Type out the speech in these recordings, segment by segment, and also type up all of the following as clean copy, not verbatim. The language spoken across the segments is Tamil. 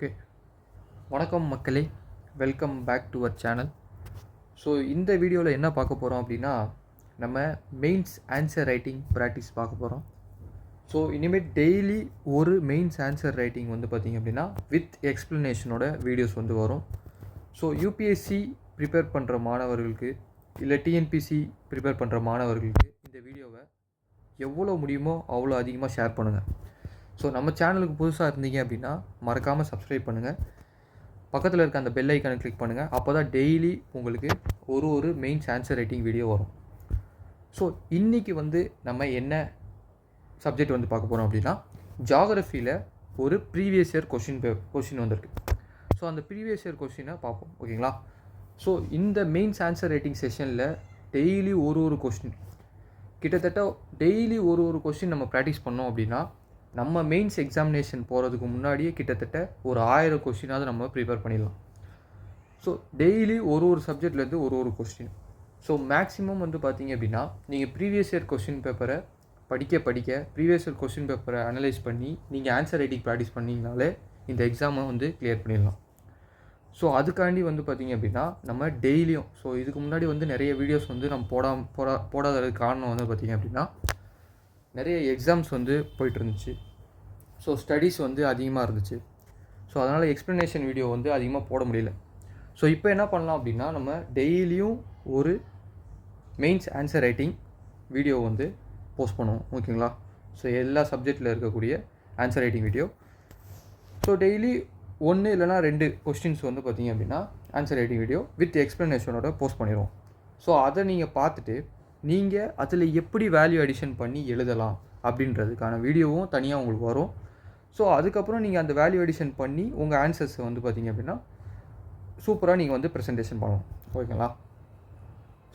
ஓகே, வணக்கம் மக்களே, welcome back to our channel. So இந்த வீடியோவில் என்ன பார்க்க போகிறோம் அப்படின்னா, நம்ம மெயின்ஸ் ஆன்சர் ரைட்டிங் ப்ராக்டிஸ் பார்க்க போகிறோம். ஸோ இனிமேல் டெய்லி ஒரு மெயின்ஸ் ஆன்சர் ரைட்டிங் வந்து பார்த்திங்க அப்படின்னா வித் எக்ஸ்ப்ளனேஷனோட வீடியோஸ் வந்து வரும். ஸோ யூபிஎஸ்சி ப்ரிப்பேர் பண்ணுற மாணவர்களுக்கு இல்லை டிஎன்பிசி ப்ரிப்பேர் பண்ணுற மாணவர்களுக்கு இந்த வீடியோவை எவ்வளோ முடியுமோ அவ்வளோ அதிகமாக ஷேர் பண்ணுங்கள். ஸோ நம்ம சேனலுக்கு புதுசாக இருந்தீங்க அப்படின்னா மறக்காமல் சப்ஸ்கிரைப் பண்ணுங்கள், பக்கத்தில் இருக்க அந்த பெல் ஐக்கானை கிளிக் பண்ணுங்கள். அப்போ தான் டெய்லி உங்களுக்கு ஒரு மெயின்ஸ் ஆன்சர் ரைட்டிங் வீடியோ வரும். ஸோ இன்றைக்கி வந்து நம்ம என்ன சப்ஜெக்ட் வந்து பார்க்க போகிறோம் அப்படின்னா, ஜியாகிரஃபியில் ஒரு ப்ரீவியஸ் இயர் கொஷின் வந்திருக்கு. ஸோ அந்த ப்ரீவியஸ் இயர் கொஷினை பார்ப்போம், ஓகேங்களா? ஸோ இந்த மெயின்ஸ் ஆன்சர் ரைட்டிங் செஷனில் டெய்லி ஒரு கொஷின், கிட்டத்தட்ட டெய்லி ஒரு கொஷின் நம்ம ப்ராக்டிஸ் பண்ணோம் அப்படின்னா நம்ம மெயின்ஸ் எக்ஸாமினேஷன் போகிறதுக்கு முன்னாடியே கிட்டத்தட்ட ஒரு 1000 கொஸ்டினாவது நம்ம ப்ரிப்பேர் பண்ணிடலாம். ஸோ டெய்லி ஒரு சப்ஜெக்ட்லேருந்து ஒரு கொஸ்டின். ஸோ மேக்ஸிமம் வந்து பார்த்திங்க அப்படின்னா நீங்கள் ப்ரீவியஸ் இயர் கொஸ்டின் பேப்பரை படிக்க ப்ரீவியஸ் இயர் கொஸ்டின் பேப்பரை அனலைஸ் பண்ணி நீங்கள் ஆன்சர் ரைட்டிங் ப்ராக்டிஸ் பண்ணிங்கனாலே இந்த எக்ஸாமை வந்து கிளியர் பண்ணிடலாம். ஸோ அதுக்காண்டி வந்து பார்த்திங்க அப்படின்னா நம்ம டெய்லியும், ஸோ இதுக்கு முன்னாடி வந்து நிறைய வீடியோஸ் வந்து நம்ம போடாததுக்கு காரணம் வந்து பார்த்திங்க அப்படின்னா நிறைய எக்ஸாம்ஸ் வந்து போயிட்டு இருந்துச்சு. ஸோ ஸ்டடீஸ் வந்து அதிகமாக இருந்துச்சு. ஸோ அதனால் எக்ஸ்ப்ளனேஷன் வீடியோ வந்து அதிகமாக போட முடியல. ஸோ இப்போ என்ன பண்ணலாம் அப்படின்னா, நம்ம டெய்லியும் ஒரு மெயின்ஸ் ஆன்சர் ரைட்டிங் வீடியோ வந்து போஸ்ட் பண்ணுவோம், ஓகேங்களா? ஸோ எல்லா சப்ஜெக்டில் இருக்கக்கூடிய answer writing video. So daily 1 இல்லைனா 2 கொஸ்டின்ஸ் வந்து பார்த்திங்க அப்படின்னா ஆன்சர் ரைட்டிங் வீடியோ வித் எக்ஸ்ப்ளனேஷனோட போஸ்ட் பண்ணிடுவோம். ஸோ அதை நீங்கள் பார்த்துட்டு நீங்கள் அதில் எப்படி வேல்யூ அடிஷன் பண்ணி எழுதலாம் அப்படின்றதுக்கான வீடியோவும் தனியாக உங்களுக்கு வரும். ஸோ அதுக்கப்புறம் நீங்கள் அந்த வேல்யூ அடிஷன் பண்ணி உங்கள் ஆன்சர்ஸை வந்து பார்த்திங்க அப்படின்னா சூப்பராக நீங்கள் வந்து ப்ரெசன்டேஷன் பண்ணலாம், ஓகேங்களா?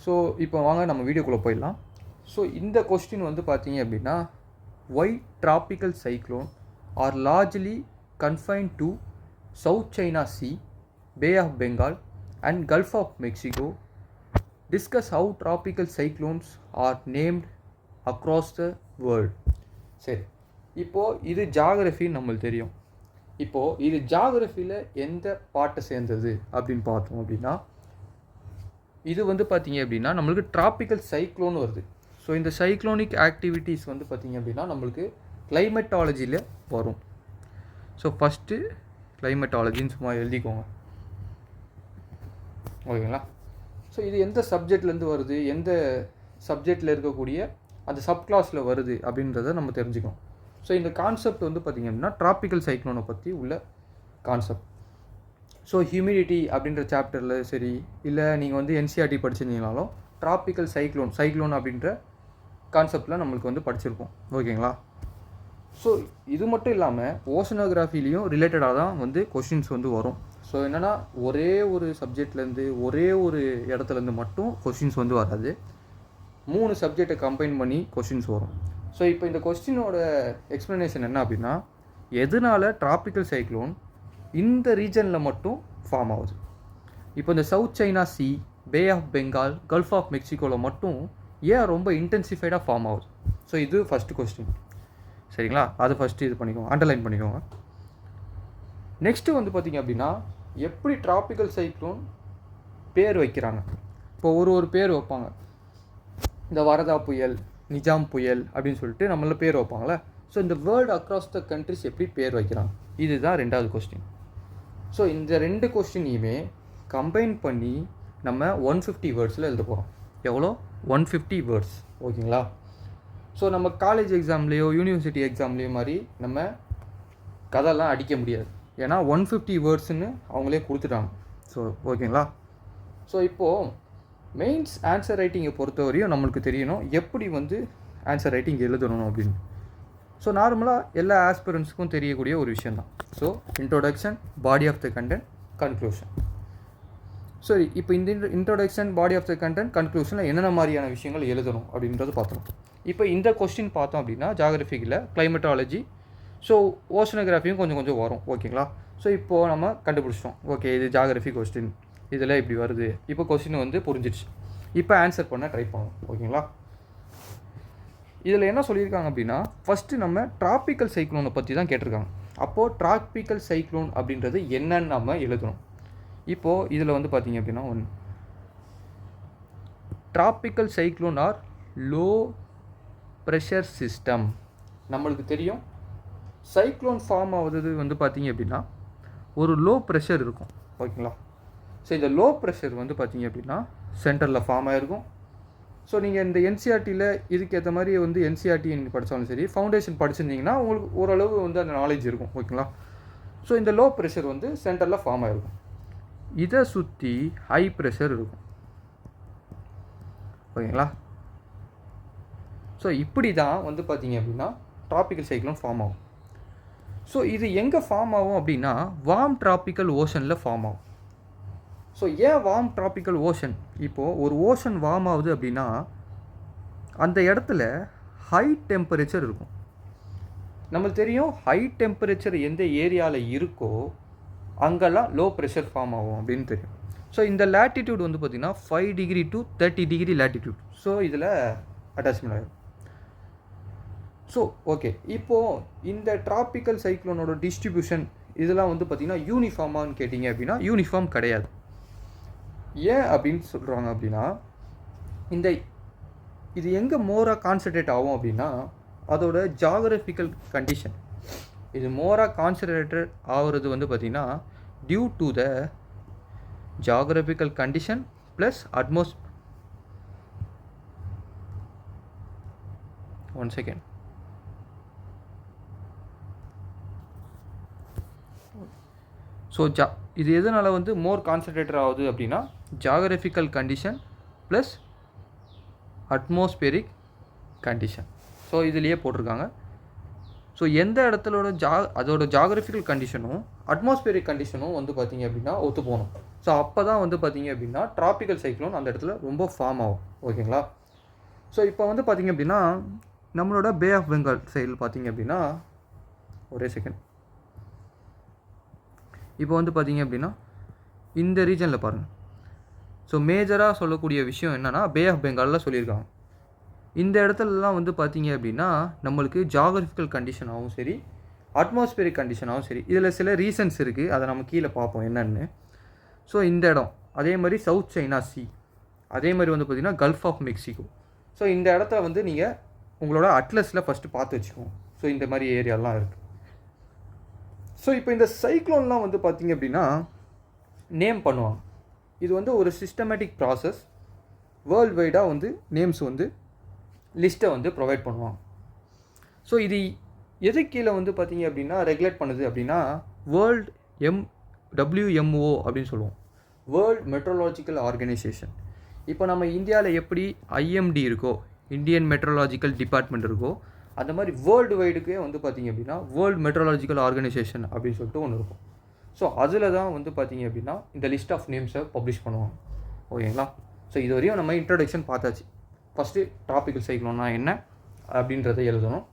ஸோ இப்போ வாங்க நம்ம வீடியோக்குள்ளே போயிடலாம். ஸோ இந்த கொஸ்டின் வந்து பார்த்திங்க அப்படின்னா, why tropical cyclone are largely confined to South China Sea, Bay of Bengal and Gulf of Mexico. Discuss how tropical cyclones are named across the world. சரி, இப்போது இது ஜியாகிரஃபி நம்மளுக்கு தெரியும். இப்போது இது ஜியாகிரஃபியில் எந்த பாட்டை சேர்ந்தது அப்படின்னு பார்த்தோம் அப்படின்னா, இது வந்து பார்த்திங்க அப்படின்னா நம்மளுக்கு டிராபிக்கல் சைக்ளோன் வருது. ஸோ இந்த சைக்ளோனிக் ஆக்டிவிட்டீஸ் வந்து பார்த்திங்க அப்படின்னா நம்மளுக்கு கிளைமேட்டாலஜியில் வரும். ஸோ ஃபஸ்ட்டு கிளைமேட்டாலஜின்னு சும்மா எழுதிக்கோங்க, ஓகேங்களா? ஸோ இது எந்த சப்ஜெக்ட்லேருந்து வருது, எந்த சப்ஜெக்டில் இருக்கக்கூடிய அந்த சப் கிளாஸில் வருது அப்படின்றத நம்ம தெரிஞ்சுக்கணும். ஸோ இந்த கான்செப்ட் வந்து பார்த்திங்க அப்படின்னா டிராபிக்கல் சைக்ளோனை பற்றி உள்ள கான்செப்ட். ஸோ ஹியூமிடிட்டி அப்படின்ற சாப்டரில் சரி, இல்லை நீங்கள் வந்து என்சிஆர்டி படிச்சிருந்தீங்கனாலும் டிராபிக்கல் சைக்ளோன் அப்படின்ற கான்செப்டில் நம்மளுக்கு வந்து படிச்சிருப்போம், ஓகேங்களா? ஸோ இது மட்டும் இல்லாமல் ஓஷனோகிராஃபிலையும் ரிலேட்டடாக தான் வந்து கொஷின்ஸ் வந்து வரும். ஸோ என்னென்னா ஒரே ஒரு சப்ஜெக்ட்லேருந்து ஒரே ஒரு இடத்துலேருந்து மட்டும் கொஷின்ஸ் வந்து வராது, 3 சப்ஜெக்டை கம்பைன் பண்ணி கொஷின்ஸ் வரும். ஸோ இப்போ இந்த கொஸ்டினோட எக்ஸ்ப்ளனேஷன் என்ன அப்படின்னா, எதனால் டிராபிக்கல் சைக்ளோன் இந்த ரீஜனில் மட்டும் ஃபார்ம் ஆகுது. இப்போ இந்த South China Sea, Bay of Bengal, Gulf of மெக்சிகோவில் மட்டும் ஏன் ரொம்ப இன்டென்சிஃபைடாக ஃபார்ம் ஆகுது. ஸோ இது ஃபஸ்ட்டு கொஸ்டின், சரிங்களா? அது ஃபஸ்ட்டு இது பண்ணிக்கோங்க, அண்டர்லைன் பண்ணிக்கோங்க. நெக்ஸ்ட்டு வந்து பார்த்திங்க அப்படின்னா, எப்படி டிராபிக்கல் சைக்ளோன் பேர் வைக்கிறாங்க. இப்போ ஒரு பேர் வைப்பாங்க, இந்த வரதா புயல், நிஜாம் புயல் அப்படின்னு சொல்லிட்டு நம்மள பேர் வைப்பாங்களே. ஸோ இந்த வேர்ல்டு அக்ராஸ் த கண்ட்ரிஸ் எப்படி பேர் வைக்கிறாங்க, இதுதான் 2வது கொஸ்டின். ஸோ இந்த 2 கொஸ்டினையுமே கம்பைன் பண்ணி நம்ம 150 வேர்ட்ஸில் எழுத போகிறோம். எவ்வளோ? 150 வேர்ட்ஸ், ஓகேங்களா? ஸோ நம்ம காலேஜ் எக்ஸாம்லேயோ யூனிவர்சிட்டி எக்ஸாம்லேயோ மாதிரி நம்ம கதைலாம் அடிக்க முடியாது, ஏன்னா 150 வேர்ட்ஸ்ன்னு அவங்களே கொடுத்துட்டாங்க. ஸோ ஓகேங்களா? ஸோ இப்போது மெயின்ஸ் ஆன்சர் ரைட்டிங்கை பொறுத்தவரையும் நம்மளுக்கு தெரியணும் எப்படி வந்து ஆன்சர் ரைட்டிங் எழுதணும் அப்படின்னு. ஸோ நார்மலாக எல்லா ஆஸ்பிரண்ட்ஸுக்கும் தெரியக்கூடிய ஒரு விஷயந்தான். So introduction, body of the content, conclusion. சரி, இப்போ இந்த introduction, body of the content, கன்க்ளூஷனில் என்னென்ன மாதிரியான விஷயங்கள் எழுதணும் அப்படின்றது பார்த்தோம். இப்போ இந்த கொஸ்டின் பார்த்தோம் அப்படின்னா ஜியாகிரஃபிக்கில் கிளைமேட்டாலஜி, ஸோ ஓஷனோகிராஃபியும் கொஞ்சம் வரும், ஓகேங்களா? ஸோ இப்போது நம்ம கண்டுபிடிச்சிட்டோம், ஓகே இது ஜியாகிரஃபி கொஸ்டின், இதில் இப்படி வருது. இப்போ கொஸ்டின் வந்து புரிஞ்சிடுச்சு. இப்போ ஆன்சர் பண்ண ட்ரை பண்ணுவோம், ஓகேங்களா? இதில் என்ன சொல்லியிருக்காங்க அப்படின்னா, ஃபஸ்ட்டு நம்ம டிராபிக்கல் சைக்ளோனை பற்றி தான் கேட்டிருக்காங்க. அப்போது டிராபிக்கல் சைக்ளோன் அப்படின்றது என்னன்னு நம்ம எழுதணும். இப்போது இதில் வந்து பார்த்திங்க அப்படின்னா tropical cyclone are low pressure system. நம்மளுக்கு தெரியும் சைக்ளோன் ஃபார்ம் ஆகுது வந்து பார்த்திங்க அப்படின்னா ஒரு லோ ப்ரெஷர் இருக்கும், ஓகேங்களா. ஸோ இந்த லோ ப்ரெஷர் வந்து பார்த்திங்க அப்படின்னா சென்டரில் ஃபார்ம் ஆகிருக்கும். ஸோ நீங்கள் இந்த என்சிஆர்டியில் இதுக்கேற்ற மாதிரி வந்து என்சிஆர்டி நீங்கள் படித்தாலும் சரி, ஃபவுண்டேஷன் படிச்சிருந்தீங்கன்னா உங்களுக்கு ஓரளவு வந்து அந்த நாலேஜ் இருக்கும், ஓகேங்களா. ஸோ இந்த லோ ப்ரெஷர் வந்து சென்டரில் ஃபார்ம் ஆகிருக்கும். இதை சுற்றி ஹை ப்ரெஷர் இருக்கும், ஓகேங்களா. ஸோ இப்படி தான் வந்து பார்த்திங்க அப்படின்னா டிராபிக்கல் சைக்ளோன் ஃபார்ம் ஆகும். ஸோ இது எங்கே ஃபார்ம் ஆகும் அப்படின்னா வார்ம் டிராபிக்கல் ஓஷனில் ஃபார்ம் ஆகும். ஸோ ஏன் வார்ம் டிராபிக்கல் ஓஷன்? இப்போது ஒரு ஓஷன் வார்ம் ஆகுது அப்படின்னா அந்த இடத்துல ஹை டெம்பரேச்சர் இருக்கும். நம்மளுக்கு தெரியும் ஹை டெம்பரேச்சர் எந்த ஏரியாவில் இருக்கோ அங்கெல்லாம் லோ ப்ரெஷர் ஃபார்ம் ஆகும் அப்படின்னு தெரியும். ஸோ இந்த லேட்டிடியூட் வந்து பார்த்திங்கன்னா 5 degree to 30 degree latitude. So இதில் அட்டாச்மெண்ட் ஆகிடும். ஸோ ஓகே, இப்போது இந்த டிராபிக்கல் சைக்ளோனோட டிஸ்ட்ரிபியூஷன் இதெல்லாம் வந்து பார்த்திங்கன்னா யூனிஃபார்மான்னு கேட்டிங்க அப்படின்னா யூனிஃபார்ம் கிடையாது. ஏன் அப்படின்னு சொல்கிறாங்க அப்படின்னா இது எங்கே மோராக கான்சன்ட்ரேட் ஆகும் அப்படின்னா அதோட ஜாகிரபிக்கல் கண்டிஷன். இது மோராக கான்சன்ட்ரேட்டட் ஆகிறது வந்து பார்த்திங்கன்னா due to the geographical condition plus one second. So இது எதனால் வந்து மோர் கான்சன்ட்ரேட்டட் ஆகுது அப்படின்னா geographical condition plus atmospheric condition. So இதுலேயே போட்டிருக்காங்க. ஸோ எந்த இடத்துலோட அதோட ஜாகிரபிக்கல் கண்டிஷனும் அட்மாஸ்பியரிக் கண்டிஷனும் வந்து பார்த்திங்க அப்படின்னா ஒத்து போகணும். ஸோ அப்போ தான் வந்து பார்த்திங்க அப்படின்னா டிராபிக்கல் சைக்ளோன் அந்த இடத்துல ரொம்ப ஃபார்ம் ஆகும், ஓகேங்களா. ஸோ இப்போ வந்து பார்த்திங்க அப்படின்னா நம்மளோட பே ஆஃப் பெங்கால் சைடில் பார்த்திங்க அப்படின்னா ஒரே செகண்ட். இப்போ வந்து பார்த்திங்க அப்படின்னா இந்த ரீஜனில் பாருங்கள். ஸோ மேஜராக சொல்லக்கூடிய விஷயம் என்னென்னா பே ஆஃப் பெங்காலில் சொல்லியிருக்காங்க. இந்த இடத்துலலாம் வந்து பார்த்திங்க அப்படின்னா நம்மளுக்கு ஜாகிரபிக்கல் கண்டிஷனாகவும் சரி அட்மாஸ்பியரிக் கண்டிஷனாகவும் சரி இதில் சில ரீசன்ஸ் இருக்குது, அதை நம்ம கீழே பார்ப்போம் என்னென்னு. ஸோ இந்த இடம் அதே மாதிரி சவுத் சைனா சி, அதே மாதிரி வந்து பார்த்திங்கன்னா கல்ஃப் ஆஃப் மெக்சிகோ. ஸோ இந்த இடத்த வந்து நீங்கள் உங்களோட அட்லஸில் ஃபஸ்ட்டு பார்த்து வச்சுக்கோங்க. ஸோ இந்த மாதிரி ஏரியாலாம் இருக்குது. ஸோ இப்போ இந்த சைக்ளோன்லாம் வந்து பார்த்திங்க அப்படின்னா நேம் பண்ணுவாங்க. இது வந்து ஒரு சிஸ்டமேட்டிக் ப்ராசஸ். வேர்ல்டு வைடாக வந்து நேம்ஸ் வந்து லிஸ்ட்டை வந்து ப்ரொவைட் பண்ணுவாங்க. ஸோ இது எது கீழே வந்து பார்த்திங்க அப்படின்னா ரெகுலேட் பண்ணுது அப்படின்னா WMO அப்படின்னு சொல்லுவோம், வேர்ல்ட் மெட்ரோலாஜிக்கல் ஆர்கனைசேஷன். இப்போ நம்ம இந்தியாவில் எப்படி IMD இருக்கோ, இந்தியன் மெட்ரோலாஜிக்கல் டிபார்ட்மெண்ட் இருக்கோ, அந்த மாதிரி வேர்ல்டு வைடுக்கே வந்து பார்த்திங்க அப்படின்னா வேர்ல்டு மெட்ரோலாஜிக்கல் ஆர்கனைசேஷன் அப்படின்னு சொல்லிட்டு ஒன்று இருக்கும். ஸோ அதில் தான் வந்து பார்த்திங்க அப்படின்னா இந்த லிஸ்ட் ஆஃப் நேம்ஸை பப்ளிஷ் பண்ணுவாங்க, ஓகேங்களா. ஸோ இது வரையும் நம்ம இன்ட்ரடக்ஷன் பார்த்தாச்சு. ஃபஸ்ட்டு டிராபிக்கல் சைக்ளோன்னா என்ன அப்படின்றத எழுதணும்.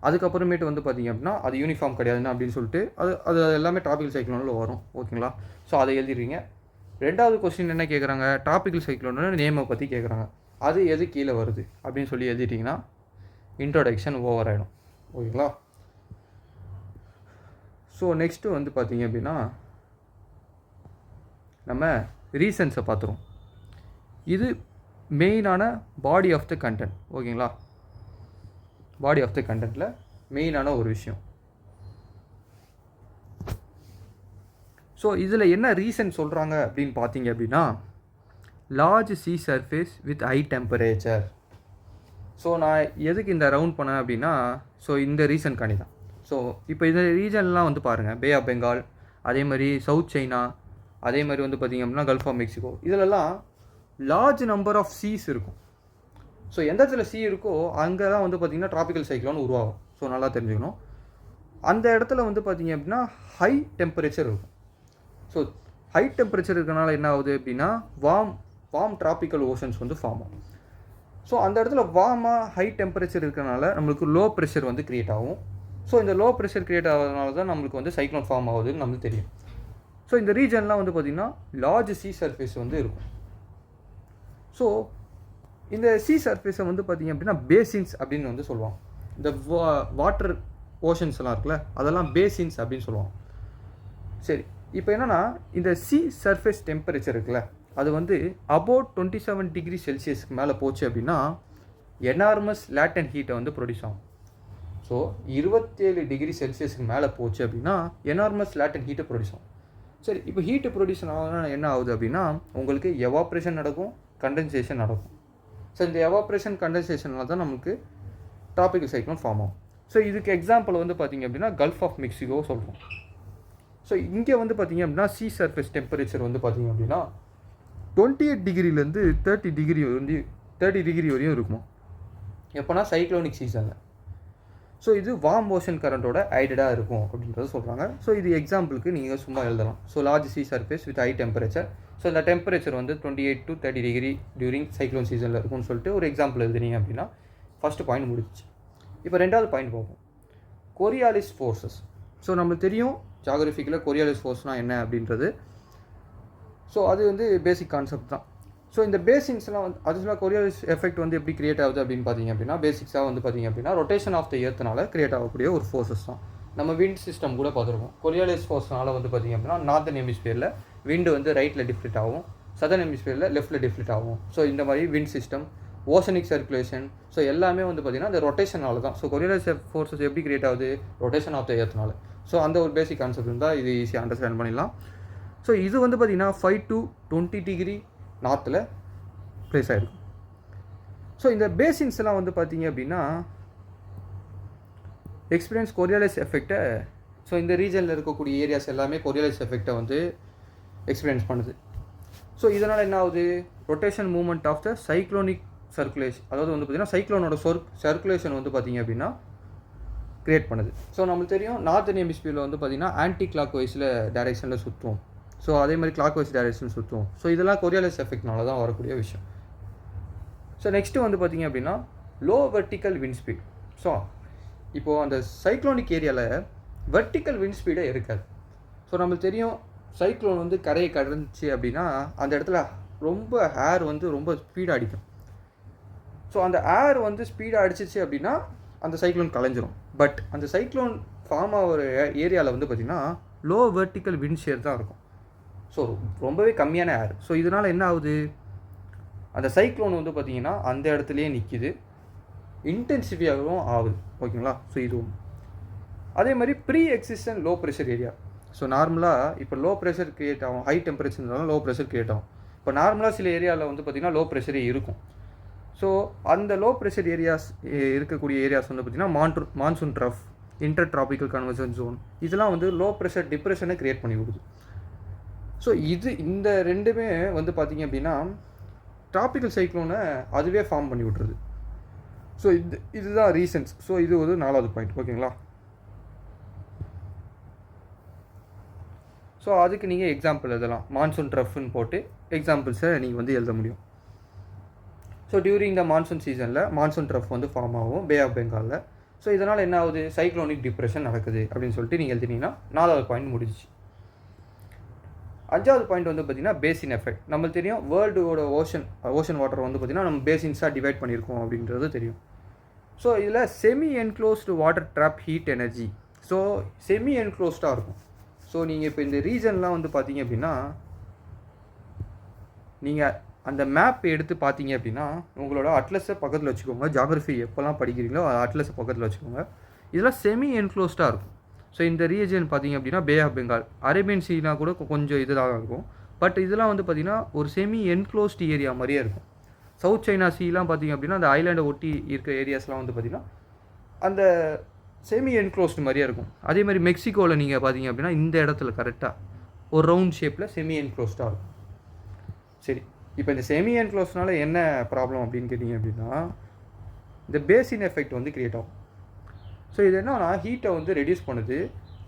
அதுக்கப்புறமேட்டு வந்து பார்த்திங்க அப்படின்னா அது யூனிஃபார்ம் கிடையாதுன்னு அப்படின்னு சொல்லிட்டு அது எல்லாமே டிராபிக்கல் சைக்ளோனில் வரும், ஓகேங்களா. ஸோ அதை எழுதிடுறீங்க. ரெண்டாவது கொஸ்டின் என்ன கேட்குறாங்க, டிராபிக்கல் சைக்ளோன்னு நேமை பற்றி கேட்குறாங்க. அது எது கீழே வருது அப்படின்னு சொல்லி எழுதிட்டிங்கன்னா இன்ட்ரோடக்ஷன் ஓவர் ஆகிடும், ஓகேங்களா. ஸோ நெக்ஸ்ட்டு வந்து பார்த்திங்க அப்படின்னா நம்ம ரீசன்ஸை பார்த்துருவோம். இது மெயினான பாடி ஆஃப் த கண்டென்ட், ஓகேங்களா. பாடி ஆஃப் த கண்டென்ட்டில் மெயினான ஒரு விஷயம். ஸோ இதில் என்ன ரீசன் சொல்கிறாங்க அப்படின்னு பார்த்தீங்க அப்படின்னா large sea surface with high temperature. So நான் எதுக்கு இந்த ரவுண்ட் பண்ணேன் அப்படின்னா ஸோ இந்த ரீசன்காண்டி தான். ஸோ இப்போ இந்த ரீஜன்லாம் வந்து பாருங்கள், பே ஆஃப் பெங்கால், அதே மாதிரி சவுத் சைனா, அதே மாதிரி வந்து பார்த்திங்க அப்படின்னா கல்ஃப் ஆஃப் மெக்சிகோ, இதிலெல்லாம் லார்ஜ் நம்பர் ஆஃப் சீஸ் இருக்கும். ஸோ எந்த இடத்துல சீ இருக்கோ அங்கே தான் வந்து பார்த்திங்கன்னா டிராபிக்கல் சைக்ளோன் உருவாகும். ஸோ நல்லா தெரிஞ்சுக்கணும். அந்த இடத்துல வந்து பார்த்திங்க அப்படின்னா ஹை டெம்பரேச்சர் இருக்கும். ஸோ ஹை டெம்பரேச்சர் இருக்கிறனால என்ன ஆகுது அப்படின்னா வார்ம் டிராபிக்கல் ஓஷன்ஸ் வந்து ஃபார்ம் ஆகும். ஸோ அந்த இடத்துல வார்மாக ஹை டெம்பரேச்சர் இருக்கிறனால நம்மளுக்கு லோ ப்ரெஷர் வந்து க்ரியேட் ஆகும். ஸோ இந்த லோ ப்ரெஷர் க்ரியேட் ஆகிறதுனால தான் நம்மளுக்கு வந்து சைக்ளோன் ஃபார்ம் ஆகுதுன்னு நம்மளுக்கு தெரியும். ஸோ இந்த ரீஜன்லாம் வந்து பார்த்திங்கன்னா லார்ஜ் சீ சர்ஃபேஸ் வந்து இருக்கும். ஸோ இந்த சீ சர்ஃபேஸை வந்து பார்த்திங்க அப்படின்னா பேசின்ஸ் அப்படின்னு வந்து சொல்லுவாங்க. இந்த வாட்டர் ஓஷன்ஸ்லாம் இருக்குல்ல, அதெல்லாம் பேசின்ஸ் அப்படின்னு சொல்லுவோம். சரி, இப்போ என்னென்னா இந்த சி சர்ஃபேஸ் டெம்பரேச்சர் இருக்குல்ல, அது வந்து அபவுட் 27 டிகிரி செல்சியஸ்க்கு மேலே போச்சு அப்படின்னா எனார்மஸ் லேட்டன் ஹீட்டை வந்து ப்ரொடியூஸ் ஆகும். ஸோ 27 டிகிரி செல்சியஸ்க்கு மேலே போச்சு அப்படின்னா எனார்மஸ் லேட்டன் ஹீட்டை ப்ரொடியூஸ் ஆகும். சரி, இப்போ ஹீட்டு ப்ரொடியூஸ் ஆகுதுன்னா என்ன ஆகுது அப்படின்னா உங்களுக்கு எவாப்ரேஷன் நடக்கும், கண்டென்சேஷன் நடக்கும். ஸோ இந்த எவாப்ரேஷன் கண்டென்சேஷனில் தான் நமக்கு ட்ராபிக்கல் சைக்ளோன் ஃபார்ம் ஆகும். ஸோ இதுக்கு எக்ஸாம்பிள் வந்து பார்த்திங்க அப்படின்னா கல்ஃப் ஆஃப் மெக்சிகோ சொல்கிறோம். ஸோ இங்கே வந்து பார்த்திங்க அப்படின்னா சி சர்ஃபேஸ் டெம்பரேச்சர் வந்து பார்த்திங்க அப்படின்னா 28 டிகிரிலேருந்து 30 டிகிரி வரையும் இருக்குமா, எப்போனா சைக்ளோனிக் சீசனில். ஸோ இது வார்ம் ஓஷன் கரண்ட்டோட ஐடடாக இருக்கும் அப்படின்றத சொல்கிறாங்க. ஸோ இது எக்ஸாம்பிளுக்கு நீங்கள் சும்மா எழுதலாம். So large C surface with high temperature. So இந்த டெம்பரேச்சர் வந்து 28 to 30 டிகிரி டியூரிங் சைக்ளோன் சீசனில் இருக்கும்னு சொல்லிட்டு ஒரு எக்ஸாம்பிள் எழுதுனீங்க அப்படின்னா ஃபஸ்ட்டு பாயிண்ட் முடிஞ்சிச்சு. இப்போ ரெண்டாவது பாயிண்ட் பார்ப்போம், கொரியாலிஸ் ஃபோர்ஸஸ். ஸோ நம்மளுக்கு தெரியும் ஜியாகிரபிக்கில் கொரியாலிஸ் ஃபோர்ஸ்னால் என்ன அப்படின்றது. ஸோ அது வந்து பேசிக் கான்செப்ட் தான். ஸோ இந்த பேசிக்ஸ்லாம் வந்து அதுலாம் கொரியாலிஸ் எஃபெக்ட் வந்து எப்படி கிரியேட் ஆகுது அப்படின்னு பார்த்தீங்க அப்படின்னா பேசிக்ஸாக வந்து பார்த்திங்க அப்படின்னா ரொட்டேஷன் ஆஃப் த எர்த்னால கிரியேட் ஆகக்கூடிய ஒரு ஃபோர்ஸஸ் தான். நம்ம விண்ட் சிஸ்டம் கூட பார்த்துருக்கோம். கொரியாலிஸ் ஃபோர்ஸ்னால வந்து பார்த்திங்க அப்படின்னா நார்த்தன் ஹெமிஸ்பியரில் விண்டு வந்து ரைட்டில் டிஃப்ளெக்ட் ஆகும், சதர்ன் ஹெமிஸ்பியரில் லெஃப்ட்டில் டிஃப்ளெக்ட் ஆகும். ஸோ இந்த மாதிரி wind system, oceanic circulation, so எல்லாமே வந்து பார்த்திங்கன்னா அந்த ரொட்டேஷனால தான். ஸோ கொரியாலிஸ் ஃபோர்ஸஸ் எப்படி கிரியேட் ஆகுது, ரொட்டேஷன் ஆஃப் த எர்த்னால. ஸோ அந்த ஒரு பேசிக் கான்செப்ட் இருந்தால் இது ஈஸியாக அண்டர்ஸ்டாண்ட் பண்ணிடலாம். ஸோ இது வந்து பார்த்திங்கன்னா 5 to 20 டிகிரி நார்த்தில் ப்ளேஸ் ஆகிருக்கும். ஸோ இந்த பேசின்ஸ் எல்லாம் வந்து பார்த்திங்க அப்படின்னா எக்ஸ்பீரியன்ஸ் கொரியாலிஸ் எஃபெக்டை. ஸோ இந்த ரீஜனில் இருக்கக்கூடிய ஏரியாஸ் எல்லாமே கொரியாலிஸ் எஃபெக்டை வந்து எக்ஸ்பீரியன்ஸ் பண்ணுது. ஸோ இதனால் என்ன ஆகுது, rotation movement of the cyclonic circulation, அதாவது வந்து பார்த்திங்கன்னா சைக்ளோனோட சர்க்குலேஷன் வந்து பார்த்திங்க அப்படின்னா க்ரியேட் பண்ணுது. ஸோ நம்மளுக்கு தெரியும் நார்த்தன் ஹெமிஸ்பியரில் வந்து பார்த்திங்கன்னா ஆன்டி கிளாக் வைஸில் டைரெக்ஷனில் சுற்றும். ஸோ அதே மாதிரி கிளாக் வைஸ் டைரெக்ஷன் சுற்றும். ஸோ இதெல்லாம் கொரியாலிஸ் எஃபெக்ட்னால தான் வரக்கூடிய விஷயம். ஸோ நெக்ஸ்ட்டு வந்து பார்த்திங்க அப்படின்னா low vertical wind speed. So இப்போது அந்த சைக்ளோனிக் ஏரியாவில் வெர்டிக்கல் விண்ட் ஸ்பீடே இருக்காது. ஸோ நம்மளுக்கு தெரியும் சைக்ளோன் வந்து கரையை கடந்துச்சு அப்படின்னா அந்த இடத்துல ரொம்ப ஏர் வந்து ரொம்ப ஸ்பீடாக அடிக்கும். ஸோ அந்த ஏர் வந்து ஸ்பீடாக அடிச்சிச்சு அப்படின்னா அந்த சைக்ளோன் கலைஞ்சிரும். பட் அந்த சைக்ளோன் ஃபார்ம் ஆகிற ஏரியாவில் வந்து பார்த்திங்கன்னா லோ வெர்டிக்கல் விண்ட் ஷேர் தான் இருக்கும். ஸோ ரொம்பவே கம்மியான ஏர். ஸோ இதனால் என்ன ஆகுது, அந்த சைக்ளோன் வந்து பார்த்திங்கன்னா அந்த இடத்துலையே நிற்கிது, இன்டென்சிஃபியாகவும் ஆகுது. ஓகேங்களா. ஸோ இதுவும் அதே மாதிரி pre existent low pressure area. So நார்மலாக இப்போ லோ ப்ரெஷர் க்ரியேட் ஆகும், ஹை டெம்பரேச்சர்னாலும் லோ ப்ரெஷர் க்ரியேட் ஆகும். இப்போ நார்மலாக சில ஏரியாவில் வந்து பார்த்திங்கன்னா லோ ப்ரெஷரே இருக்கும். ஸோ அந்த லோ ப்ரெஷர் ஏரியாஸ் இருக்கக்கூடிய ஏரியாஸ் வந்து பார்த்திங்கன்னா monsoon trough, inter tropical convergence zone, இதெல்லாம் வந்து லோ ப்ரெஷர் டிப்ரெஷனை க்ரியேட் பண்ணி கொடுக்குது. ஸோ இந்த ரெண்டுமே வந்து பார்த்திங்க அப்படின்னா ட்ராபிக்கல் சைக்ளோனை அதுவே ஃபார்ம் பண்ணி விட்டுருது. ஸோ இதுதான் ரீசன்ஸ். ஸோ இது ஒரு 4வது பாயிண்ட். ஓகேங்களா. ஸோ அதுக்கு நீங்கள் எக்ஸாம்பிள் எழுதலாம். மான்சூன் ட்ரஃப்னு போட்டு எக்ஸாம்பிள்ஸை நீங்கள் வந்து எழுத முடியும். ஸோ டியூரிங் த மான்சூன் சீசனில் மான்சூன் ட்ரஃப் வந்து ஃபார்ம் ஆகும் பே ஆஃப் பெங்காலில். ஸோ இதனால் என்ன ஆகுது, சைக்ளோனிக் டிப்ரெஷன் நடக்குது அப்படின்னு சொல்லிட்டு நீங்கள் எழுதினீங்கன்னா 4வது பாயிண்ட் முடிஞ்சிச்சு. 5வது பாயிண்ட் வந்து பார்த்திங்கன்னா பேசின் எஃபெக்ட். நம்மளுக்கு தெரியும் வேர்ல்டோட ஓஷன் வாட்டர் வந்து பார்த்திங்கன்னா நம்ம பேசின்ஸாக டிவைட் பண்ணியிருக்கோம் அப்படின்றது தெரியும். ஸோ இதில் semi enclosed water drop heat energy. So semi என்க்ளோஸ்டாக இருக்கும். ஸோ நீங்கள் இப்போ இந்த ரீஜன்லாம் வந்து பார்த்தீங்க அப்படின்னா நீங்கள் அந்த மேப் எடுத்து பார்த்தீங்க அப்படின்னா உங்களோட அட்லஸை பக்கத்தில் வச்சுக்கோங்க. ஜியாகிரஃபி எப்போல்லாம் படிக்கிறீங்களோ அட்லஸை பக்கத்தில் வச்சுக்கோங்க. இதெல்லாம் செமி என்க்ளோஸ்டாக இருக்கும். ஸோ இந்த ரீஜன் பார்த்திங்க அப்படின்னா பே ஆஃப் பெங்கால், அரேபியன் சீனா கூட கொஞ்சம் இதாக இருக்கும். பட் இதெல்லாம் வந்து பார்த்திங்கன்னா ஒரு செமி என்க்ளோஸ்டு ஏரியா மாதிரியே இருக்கும். சவுத் சைனா சீலாம் பார்த்திங்க அப்படின்னா அந்த ஐலாண்டை ஒட்டி இருக்கிற ஏரியாஸ்லாம் வந்து பார்த்திங்கன்னா அந்த செமி என்க்ளோஸ்டு மாதிரியே இருக்கும். அதே மாதிரி மெக்சிகோவில் நீங்கள் பார்த்தீங்க அப்படின்னா இந்த இடத்துல கரெக்டாக ஒரு ரவுண்ட் ஷேப்பில் செமி என்க்ளோஸ்டாக இருக்கும். சரி, இப்போ இந்த செமி என்க்ளோஸ்னால என்ன ப்ராப்ளம் அப்படின்னு கேட்டிங்க அப்படின்னா இந்த பேசின் எஃபெக்ட் வந்து க்ரியேட் ஆகும். ஸோ இது என்னன்னா ஹீட்டை வந்து ரெடியூஸ் பண்ணுது,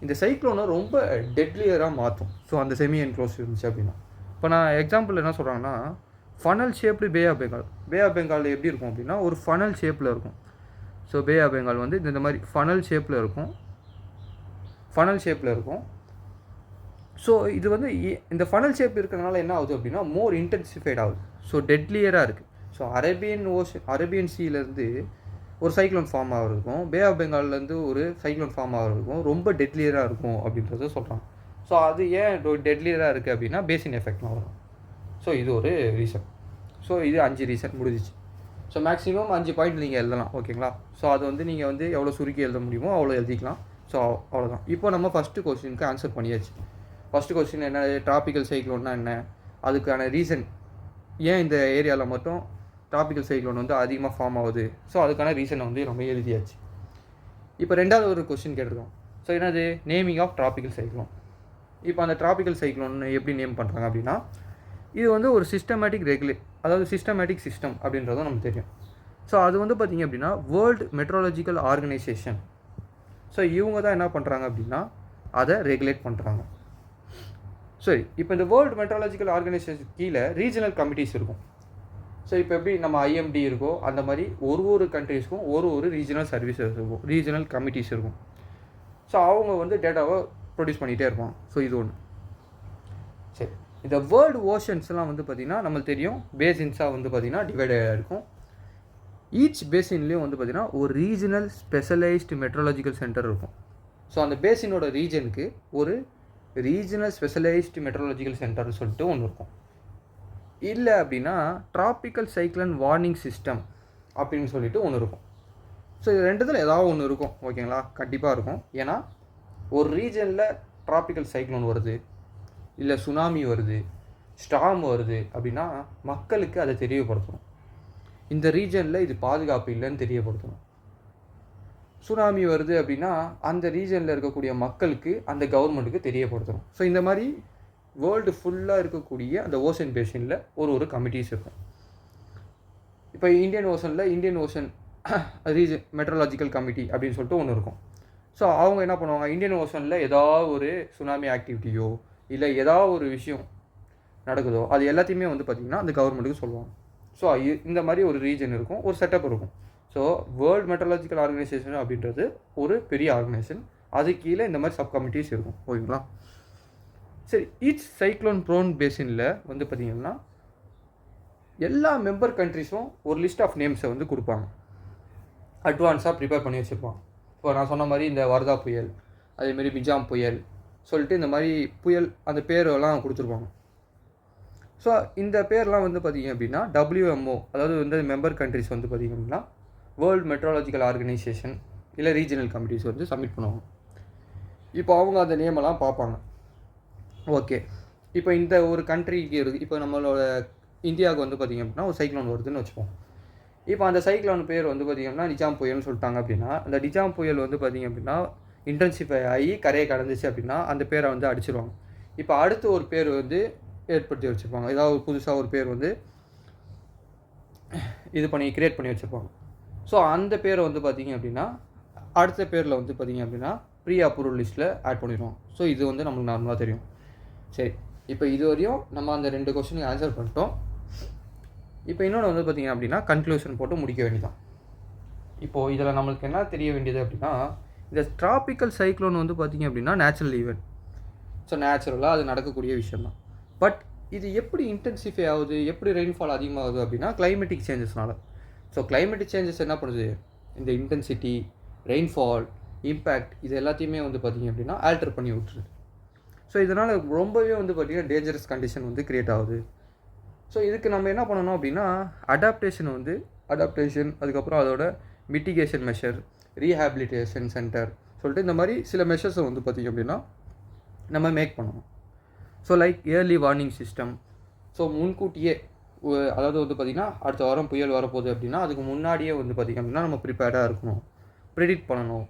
இந்த சைக்ளோனை ரொம்ப டெட்லியராக மாற்றும். ஸோ அந்த செமி என்க்ளோஸ் இருந்துச்சு அப்படின்னா இப்போ நான் எக்ஸாம்பிள் என்ன சொல்கிறாங்கன்னா funnel shaped bay of Bengal. Bay of Bengal எப்படி இருக்கும் அப்படின்னா ஒரு ஃபனல் ஷேப்பில் இருக்கும். ஸோ பே ஆஃப் பெங்கால் வந்து இந்த மாதிரி ஃபனல் ஷேப்பில் இருக்கும். ஸோ இது வந்து இந்த ஃபனல் ஷேப் இருக்கிறதுனால என்ன ஆகுது அப்படின்னா மோர் இன்டென்சிஃபைட் ஆகுது. ஸோ டெட்லியராக இருக்குது. ஸோ அரேபியன் சீலேருந்து ஒரு சைக்ளோன் ஃபார்ம் ஆகிறதுக்கும் பே ஆஃப் பெங்கால்லேருந்து ஒரு சைக்ளோன் ஃபார்ம் ஆகிறதுக்கும் ரொம்ப டெட்லியராக இருக்கும் அப்படின்றத சொல்கிறாங்க. ஸோ அது ஏன் டெட்லியராக இருக்குது அப்படின்னா பேசின் எஃபெக்ட்லாம் வரும். ஸோ இது ஒரு ரீசன். ஸோ இது 5 ரீசன் முடிஞ்சிச்சு. ஸோ மேக்ஸிமம் 5 பாயிண்ட் நீங்கள் எழுதலாம், ஓகேங்களா? ஸோ அது வந்து நீங்கள் வந்து எவ்வளோ சுருக்கி எழுத முடியுமோ அவ்வளோ எழுதிக்கலாம். ஸோ அவ்வளோதான். இப்போ நம்ம ஃபஸ்ட்டு கொஸ்டினுக்கு ஆன்சர் பண்ணியாச்சு. ஃபஸ்ட்டு கொஸ்டின் என்ன, டிராபிக்கல் சைக்ளோன்னா என்ன, அதுக்கான ரீசன் ஏன் இந்த ஏரியாவில் மட்டும் டிராபிக்கல் சைக்ளோன் வந்து அதிகமாக ஃபார்ம் ஆகுது, ஸோ அதுக்கான ரீசனை வந்து நம்ம எழுதியாச்சு. இப்போ ரெண்டாவது ஒரு கொஸ்டின் கேட்டிருக்கோம். ஸோ என்னது, நேமிங் ஆஃப் டிராபிக்கல் சைக்ளோன். இப்போ அந்த டிராபிக்கல் சைக்ளோன் எப்படி நேம் பண்ணுறாங்க அப்படின்னா, இது வந்து ஒரு அதாவது சிஸ்டமேட்டிக் சிஸ்டம் அப்படின்றதும் நமக்கு தெரியும். ஸோ அது வந்து பார்த்திங்க அப்படின்னா வேர்ல்டு மெட்ரோலஜிக்கல் ஆர்கனைசேஷன். ஸோ இவங்க தான் என்ன பண்ணுறாங்க அப்படின்னா அதை ரெகுலேட் பண்ணுறாங்க. சரி, இப்போ இந்த வேர்ல்டு மெட்ரோலஜிக்கல் ஆர்கனைசேஷன் கீழே ரீஜனல் கமிட்டிஸ் இருக்கும். ஸோ இப்போ எப்படி நம்ம IMD இருக்கோ அந்த மாதிரி ஒரு கண்ட்ரீஸ்க்கும் ஒரு ரீஜனல் சர்வீசஸ் இருக்கும், ரீஜனல் கமிட்டிஸ் இருக்கும். ஸோ அவங்க வந்து டேட்டாவை ப்ரொடியூஸ் பண்ணிகிட்டே இருப்பாங்க. ஸோ இது ஒன்று. சரி, இந்த வேர்ல்டு ஓஷன்ஸ்லாம் வந்து பார்த்திங்கன்னா நம்மளுக்கு தெரியும் பேசின்ஸாக வந்து பார்த்திங்கன்னா டிவைடாக இருக்கும். ஈச் பேசின்லேயும் வந்து பார்த்திங்கன்னா ஒரு ரீஜனல் ஸ்பெஷலைஸ்டு மெட்ரோலஜிக்கல் சென்டர் இருக்கும். ஸோ அந்த பேசினோட ரீஜனுக்கு ஒரு ரீஜனல் ஸ்பெஷலைஸ்டு மெட்ரோலஜிக்கல் சென்டர்னு சொல்லிட்டு ஒன்று இருக்கும். இல்லை அப்படின்னா டிராபிக்கல் சைக்ளோன் வார்னிங் சிஸ்டம் அப்படின்னு சொல்லிட்டு ஒன்று இருக்கும். ஸோ இது ரெண்டுத்தில் ஏதாவது ஒன்று இருக்கும், ஓகேங்களா? கண்டிப்பாக இருக்கும். ஏன்னா ஒரு ரீஜனில் டிராபிக்கல் சைக்ளோன் வருது, இல்லை சுனாமி வருது, ஸ்டார்ம் வருது அப்படின்னா மக்களுக்கு அதை தெரியப்படுத்தணும். இந்த ரீஜனில் இது பாதுகாப்பு இல்லைன்னு தெரியப்படுத்தணும். சுனாமி வருது அப்படின்னா அந்த ரீஜனில் இருக்கக்கூடிய மக்களுக்கு, அந்த கவர்மெண்ட்டுக்கு தெரியப்படுத்தணும். ஸோ இந்த மாதிரி வேர்ல்டு ஃபுல்லாக இருக்கக்கூடிய அந்த ஓஷன் பேசினில் ஒரு கமிட்டிஸ் இருக்கும். இப்போ Indian ocean region meteorological committee அப்படின்னு சொல்லிட்டு ஒன்று இருக்கும். ஸோ அவங்க என்ன பண்ணுவாங்க, இந்தியன் ஓஷனில் ஏதாவது ஒரு சுனாமி ஆக்டிவிட்டியோ இல்லை ஏதாவது ஒரு விஷயம் நடக்குதோ அது எல்லாத்தையுமே வந்து பார்த்திங்கன்னா அந்த கவர்மெண்ட்டுக்கு சொல்லுவாங்க. ஸோ இந்த மாதிரி ஒரு ரீஜன் இருக்கும், ஒரு செட்டப் இருக்கும். ஸோ வேர்ல்டு மெட்ரோலாஜிக்கல் ஆர்கனைசேஷன் அப்படின்றது ஒரு பெரிய ஆர்கனைசேஷன். அது கீழே இந்த மாதிரி சப் கமிட்டிஸ் இருக்கும், ஓகேங்களா? சரி, ஈச் சைக்ளோன் ப்ரோன் பேசினில் வந்து பார்த்திங்கன்னா எல்லா மெம்பர் கண்ட்ரிஸும் ஒரு லிஸ்ட் ஆஃப் நேம்ஸை வந்து கொடுப்பாங்க, அட்வான்ஸாக ப்ரிப்பேர் பண்ணி வச்சுருப்பாங்க. இப்போ நான் சொன்ன மாதிரி இந்த வர்தா புயல், அதேமாரி மிஜாம் புயல் சொல்லிட்டு இந்த மாதிரி புயல் அந்த பேரெல்லாம் கொடுத்துருப்பாங்க. ஸோ இந்த பேர்லாம் வந்து பார்த்திங்க அப்படின்னா WMO, அதாவது வந்து மெம்பர் கண்ட்ரிஸ் வந்து பார்த்திங்க அப்படின்னா வேர்ல்டு மெட்ரோலாஜிக்கல் ஆர்கனைசேஷன் இல்லை ரீஜனல் கமிட்டிஸ் வந்து சப்மிட் பண்ணுவாங்க. இப்போ அவங்க அந்த நேமெல்லாம் பார்ப்பாங்க. ஓகே, இப்போ இந்த ஒரு கண்ட்ரிக்கு இருக்குது, இப்போ நம்மளோட இந்தியாவுக்கு வந்து பார்த்திங்க அப்படின்னா ஒரு சைக்ளோன் வருதுன்னு வச்சுப்போம். இப்போ அந்த சைக்ளோன் பேர் வந்து பார்த்திங்கன்னா நிஜாம் புயல்னு சொல்லிட்டாங்க அப்படின்னா அந்த நிஜாம் புயல் வந்து பார்த்திங்க அப்படின்னா இன்டென்சிஃபை ஆகி கரையை கடந்துச்சு அப்படின்னா அந்த பேரை வந்து அடிச்சிருவாங்க. இப்போ அடுத்து ஒரு பேர் வந்து ஏற்படுத்தி வச்சுருப்பாங்க, ஏதாவது புதுசாக ஒரு பேர் வந்து க்ரியேட் பண்ணி வச்சுருப்பாங்க. ஸோ அந்த பேரை வந்து பார்த்திங்க அப்படின்னா அடுத்த பேரில் வந்து பார்த்திங்க அப்படின்னா ப்ரீ அப்ரூவல் லிஸ்ட்டில் ஆட் பண்ணிடுவோம். ஸோ இது வந்து நம்மளுக்கு நார்மலாக தெரியும். சரி, இப்போ இது வரையும் நம்ம அந்த 2 கொஸ்டினுக்கு ஆன்சர் பண்ணிட்டோம். இப்போ இன்னொன்று வந்து பார்த்திங்க அப்படின்னா கன்க்ளூஷன் போட்டு முடிக்க வேண்டியதான். இப்போது இதில் நம்மளுக்கு என்ன தெரிய வேண்டியது அப்படின்னா, இந்த டிராபிக்கல் சைக்ளோன் வந்து பார்த்திங்க அப்படின்னா நேச்சுரல் ஈவெண்ட். ஸோ நேச்சுரலாக அது நடக்கக்கூடிய விஷயம்தான். பட் இது எப்படி இன்டென்சிஃபை ஆகுது, எப்படி ரெயின்ஃபால் அதிகமாகுது அப்படின்னா கிளைமேட்டிக் சேஞ்சஸ்னால. ஸோ கிளைமேட்டிக் சேஞ்சஸ் என்ன பண்ணுது, இந்த இன்டென்சிட்டி, ரெயின்ஃபால், இம்பேக்ட் இது எல்லாத்தையுமே வந்து பார்த்திங்க அப்படின்னா ஆல்டர் பண்ணி விட்டுருது. ஸோ இதனால் ரொம்பவே வந்து பார்த்திங்கன்னா டேஞ்சரஸ் கண்டிஷன் வந்து க்ரியேட் ஆகுது. ஸோ இதுக்கு நம்ம என்ன பண்ணணும் அப்படின்னா அடாப்டேஷன் அதுக்கப்புறம் அதோட மிட்டிகேஷன் மெஷர், ரீஹாபிலிட்டேஷன் சென்டர் சொல்லிட்டு இந்த மாதிரி சில மெஷர்ஸை வந்து பார்த்திங்க அப்படின்னா நம்ம மேக் பண்ணணும். So like early warning system. So முன்கூட்டியே அதாவது வந்து பார்த்திங்கன்னா அடுத்த வாரம் புயல் வரப்போகுது அப்படின்னா அதுக்கு முன்னாடியே வந்து பார்த்திங்க அப்படின்னா நம்ம ப்ரிப்பேர்டாக இருக்கணும், ப்ரிடிக்ட் பண்ணணும்.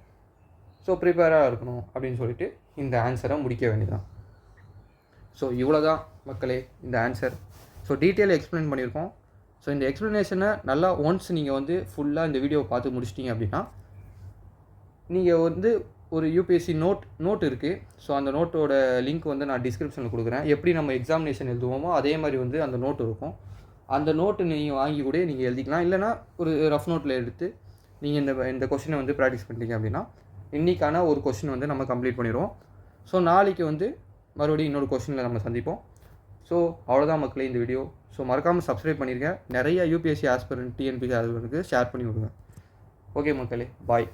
ஸோ ப்ரிப்பேராக இருக்கணும் அப்படின்னு சொல்லிட்டு இந்த ஆன்சரை முடிக்க வேண்டியதான். ஸோ இவ்வளோ தான் மக்களே இந்த ஆன்சர். ஸோ டீட்டெயிலாக எக்ஸ்பிளைன் பண்ணியிருக்கோம். ஸோ இந்த எக்ஸ்ப்ளனேஷனை நல்லா ஒன்ஸ் நீங்கள் வந்து ஃபுல்லாக இந்த வீடியோவை பார்த்து முடிச்சிட்டிங்க அப்படின்னா நீங்கள் வந்து ஒரு UPSC நோட் இருக்குது. ஸோ அந்த நோட்டோட லிங்க் வந்து நான் டிஸ்கிரிப்ஷனில் கொடுக்குறேன். எப்படி நம்ம எக்ஸாமினேஷன் எழுதுவோமோ அதே மாதிரி வந்து அந்த நோட் இருக்கும். அந்த நோட்டு நீங்கள் வாங்கி கூட நீங்கள் எழுதிக்கலாம். இல்லைனா ஒரு ரஃப் நோட்டில் எடுத்து நீங்கள் இந்த கொஸ்டினை வந்து ப்ராக்டிஸ் பண்ணிட்டீங்க அப்படின்னா இன்றைக்கான ஒரு கொஸ்டின் வந்து நம்ம கம்ப்ளீட் பண்ணிடுவோம். ஸோ நாளைக்கு வந்து மறுபடியும் இன்னொரு கொஸ்டினில் நம்ம சந்திப்போம். ஸோ அவ்வளோதான் மக்களே இந்த வீடியோ. ஸோ மறக்காமல் சப்ஸ்கிரைப் பண்ணியிருக்கேன். நிறைய UPSC ஆஸ்பிரண்ட் TNPSC ஆஸ்பிரண்ட்டுக்கு ஷேர் பண்ணி விடுங்க. ஓகே மக்களே, பாய்.